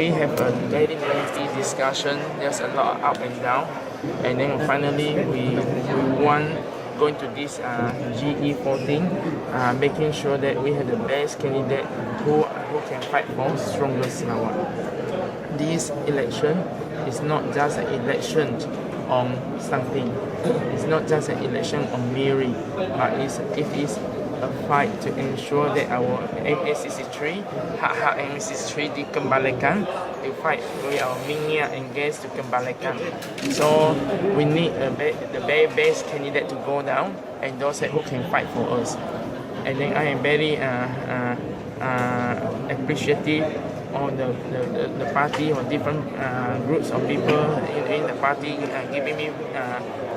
we have a very lengthy discussion. There's a lot of up and down, and then finally we won going to this GE14, making sure that we have the best candidate who can fight for stronger Sarawak. This election is not just an election on Stampin. It's not just an election on Miri, but it is a fight to ensure that our MA63, hak-hak MA63 dikembalikan, to fight with our minyak and gas to kembalikan. So we need the very best candidate to go down, and those who can fight for us. And then I am very appreciative on the party or different groups of people in the party giving me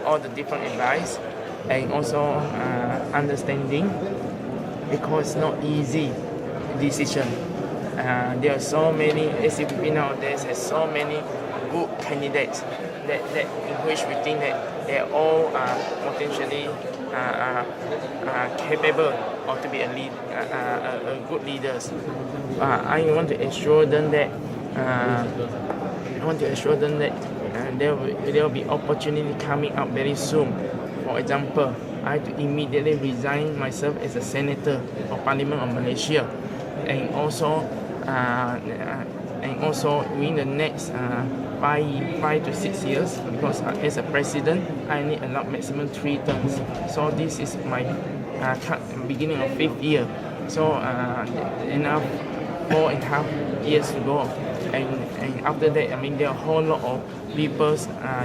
all the different advice, and also understanding, because it's not easy decision. There are so many SCPP nowadays has so many good candidates that in which we think that they all are potentially capable of to be a good leaders. I want to assure them that there will be opportunity coming up very soon. For example, I had to immediately resign myself as a senator of Parlimen of Malaysia, and also within the next 5 to 6 years, because as a president I need a lot maximum 3 terms. So this is my beginning of 5th year. So enough 4.5 years to go. And after that, I mean, there are a whole lot of people,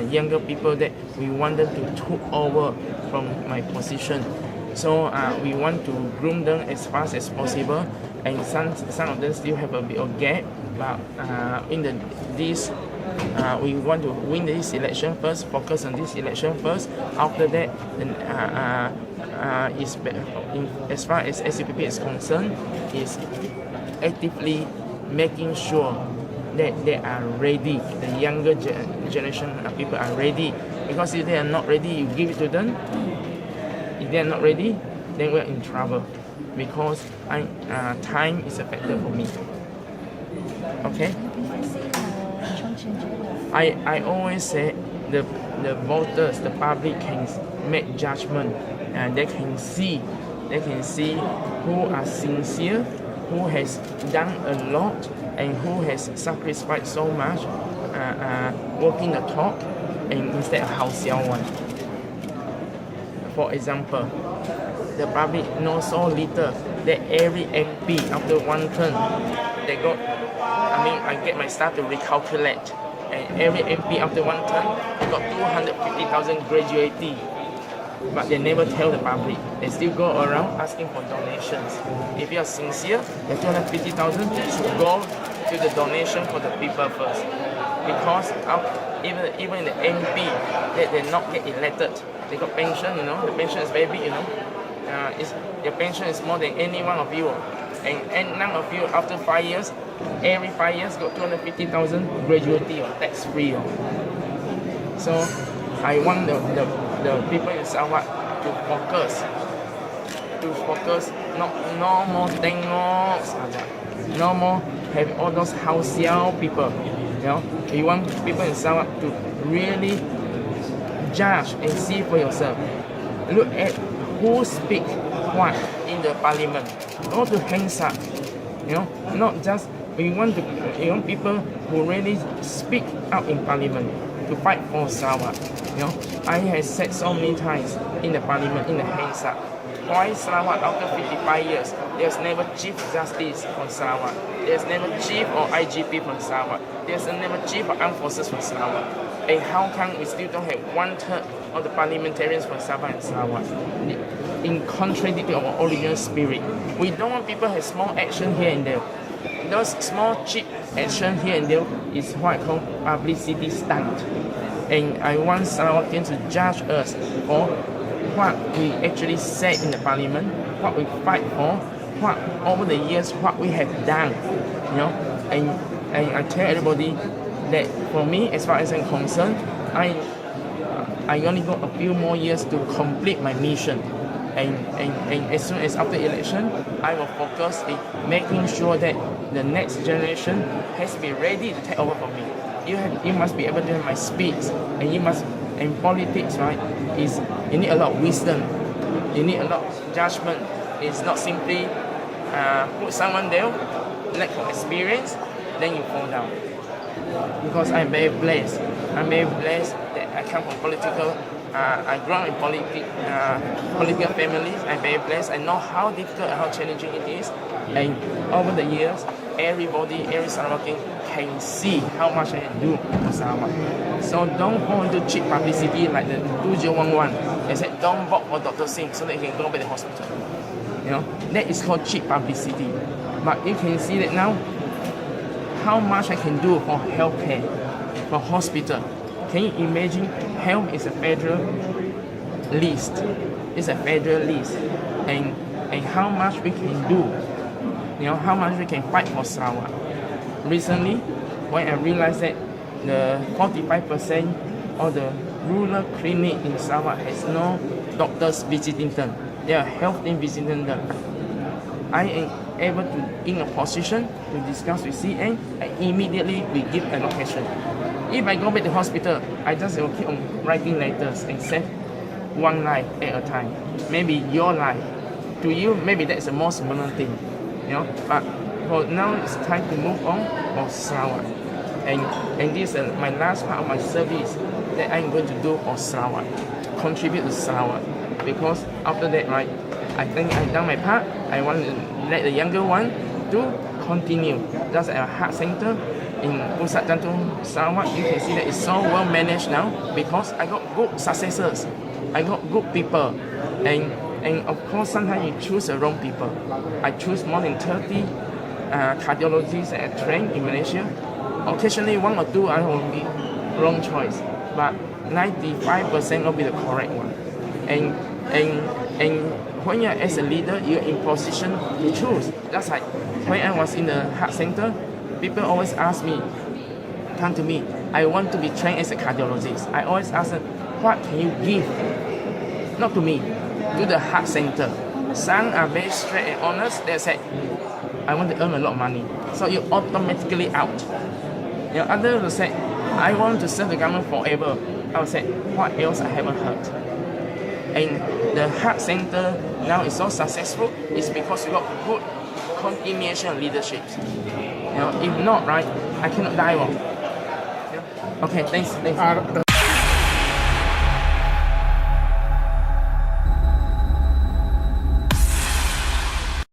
younger people that we wanted to take over from my position. So we want to groom them as fast as possible, and some of them still have a bit of gap. But we want to win this election first, focus on this election first. After that, then as far as SCPP is concerned, is actively making sure that they are ready. The younger generation of people are ready, because if they are not ready, you give it to them. If they are not ready, then we're in trouble, because time is a factor for me. Okay. I always say the voters, the public can make judgment, and they can see who are sincere, who has done a lot, and who has sacrificed so much, walking the talk, and instead of 好笑 one. For example, the public knows so little that every MP after one term, I get my staff to recalculate, and every MP after one term got 250,000 graduating, but they never tell the public. They still go around asking for donations. If you are sincere, the 250,000 should go to the donation for the people first, because even the MP that they not get elected, they got pension. The pension is very big. Their pension is more than any one of you, and none of you after 5 years, every 5 years got 250,000 gratuity or tax free. So I want the people in Sarawak to focus, no more tengok, no more have all those 好笑 people. We want people in Sarawak to really judge and see for yourself. Look at who speak what in the Parliament. Go to hands up. Not just we want people who really speak out in Parliament to fight for Sarawak. I have said so many times in the Parliament, in the hands up, why Sarawak after 55 years, there's never Chief Justice from Sarawak, there's never Chief or IGP from Sarawak, there's never Chief of Armed Forces from Sarawak, and how come we still don't have 1/3 of the parliamentarians from Sabah and Sarawak? In contradiction to our original spirit, we don't want people to have small action here and there. Those small cheap action here and there is what I call publicity stunt. And I want Sarawakians to judge us for what we actually said in the Parliament, what we fight for, what over the years what we have done. And I tell everybody that for me, as far as I'm concerned, I only got a few more years to complete my mission. And as soon as after election, I will focus in making sure that the next generation has to be ready to take over from me. You must be able to have my speed, and politics, right, is you need a lot of wisdom, you need a lot of judgment. It's not simply put someone there, lack of experience, then you fall down. Because I'm very blessed. I'm very blessed that I come from political. I grew up in political families. I'm very blessed. I know how difficult and how challenging it is. And over the years, every Sarawakian can see how much I can do for Sarawak. So don't fall into cheap publicity like the 2011. They said don't vote for Dr. Singh so that you can go back to the hospital. You know, that is called cheap publicity. But you can see that now, how much I can do for healthcare, for hospital. Can you imagine? Health is a federal list. It's a federal list, and how much we can do. You know, how much we can fight for Sarawak. Recently, when I realized that the 45% of the rural clinic in Sarawak has no doctors visiting them. They are health team visiting them. I am able to in a position to discuss with CN, and immediately we give allocation. If I go back to hospital, I just will keep on writing letters and save one life at a time. Maybe your life. To you, maybe that's the most important thing. You know, but for now it's time to move on for Sarawak. And this is my last part of my service that I'm going to do for Sarawak. Contribute to Sarawak. Because after that, right, I think I've done my part. I want to let the younger one to continue. Just a heart center in Pusat Jantung Sarawak, you can see that it's so well managed now because I got good successors. I got good people. And of course, sometimes you choose the wrong people. I choose more than 30 cardiologists that I trained in Malaysia. Occasionally, one or two I will be wrong choice, but 95% will be the correct one. And when you're as a leader, you're in position to choose. That's like when I was in the heart center, people always ask me, come to me, I want to be trained as a cardiologist. I always ask them, what can you give? Not to me, to the heart center. Some are very straight and honest. They say, I want to earn a lot of money. So you're automatically out. You know, others will say, I want to serve the government forever. I will say, what else I haven't heard? And the heart center now is so successful is because we got good continuation leadership. You know, if not, right, I cannot die. Yeah. Okay, thanks.